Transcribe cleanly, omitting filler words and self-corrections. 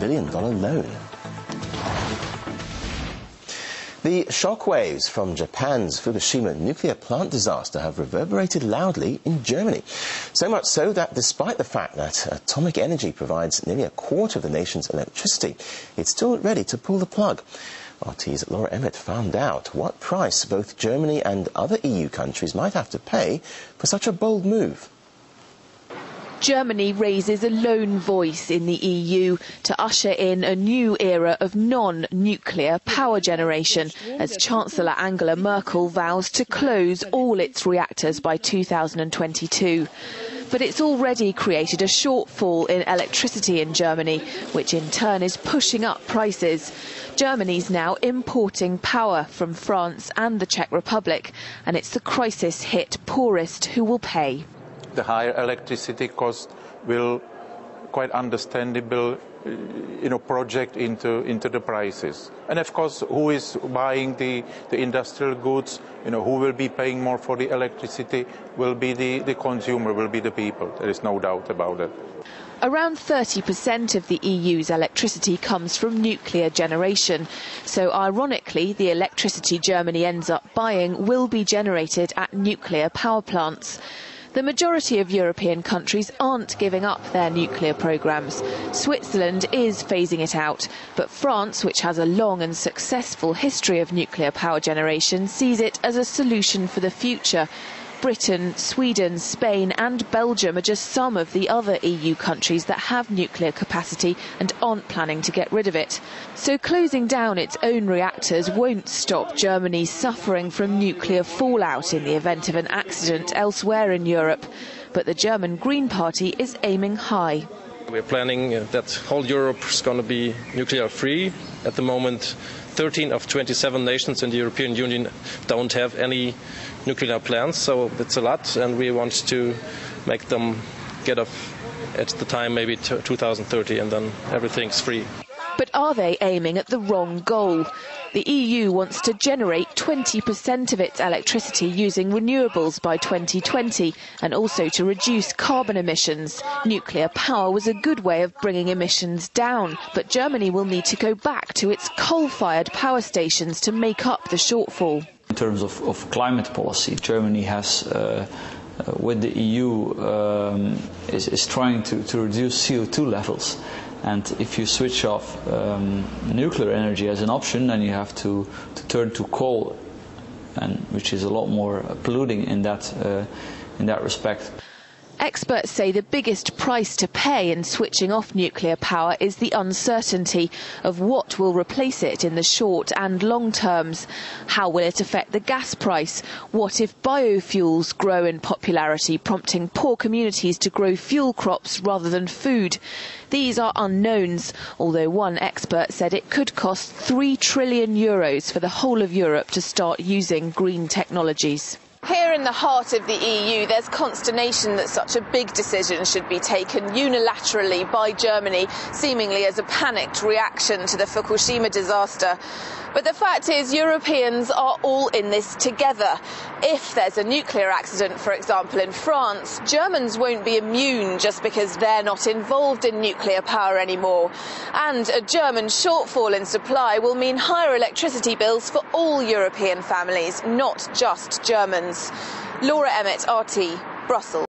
billion loan. The shockwaves from Japan's Fukushima nuclear plant disaster have reverberated loudly in Germany. So much so that despite the fact that atomic energy provides nearly a quarter of the nation's electricity, it's still ready to pull the plug. RT's Laura Emmett found out what price both Germany and other EU countries might have to pay for such a bold move. Germany raises a lone voice in the EU to usher in a new era of non-nuclear power generation as Chancellor Angela Merkel vows to close all its reactors by 2022. But it's already created a shortfall in electricity in Germany, which in turn is pushing up prices. Germany's now importing power from France and the Czech Republic, and it's the crisis-hit poorest who will pay. The higher electricity cost will, quite understandable, project into the prices. And of course, who is buying the industrial goods, who will be paying more for the electricity will be the consumer, will be the people. There is no doubt about it. Around 30% of the EU's electricity comes from nuclear generation. So ironically, the electricity Germany ends up buying will be generated at nuclear power plants. The majority of European countries aren't giving up their nuclear programmes. Switzerland is phasing it out, but France, which has a long and successful history of nuclear power generation, sees it as a solution for the future. Britain, Sweden, Spain and Belgium are just some of the other EU countries that have nuclear capacity and aren't planning to get rid of it. So closing down its own reactors won't stop Germany suffering from nuclear fallout in the event of an accident elsewhere in Europe. But the German Green Party is aiming high. We're planning that whole Europe is going to be nuclear free. At the moment, 13 of 27 nations in the European Union don't have any nuclear plants, so it's a lot, and we want to make them get off at the time, maybe 2030, and then everything's free. But are they aiming at the wrong goal? The EU wants to generate 20% of its electricity using renewables by 2020 and also to reduce carbon emissions. Nuclear power was a good way of bringing emissions down, but Germany will need to go back to its coal-fired power stations to make up the shortfall. In terms of climate policy, Germany has, with the EU, is trying to reduce CO2 levels. And if you switch off nuclear energy as an option, then you have to turn to coal, which is a lot more polluting in that respect. Experts say the biggest price to pay in switching off nuclear power is the uncertainty of what will replace it in the short and long terms. How will it affect the gas price? What if biofuels grow in popularity, prompting poor communities to grow fuel crops rather than food? These are unknowns, although one expert said it could cost €3 trillion for the whole of Europe to start using green technologies. Here in the heart of the EU, there's consternation that such a big decision should be taken unilaterally by Germany, seemingly as a panicked reaction to the Fukushima disaster. But the fact is, Europeans are all in this together. If there's a nuclear accident, for example, in France, Germans won't be immune just because they're not involved in nuclear power anymore. And a German shortfall in supply will mean higher electricity bills for all European families, not just Germans. Laura Emmett, RT, Brussels.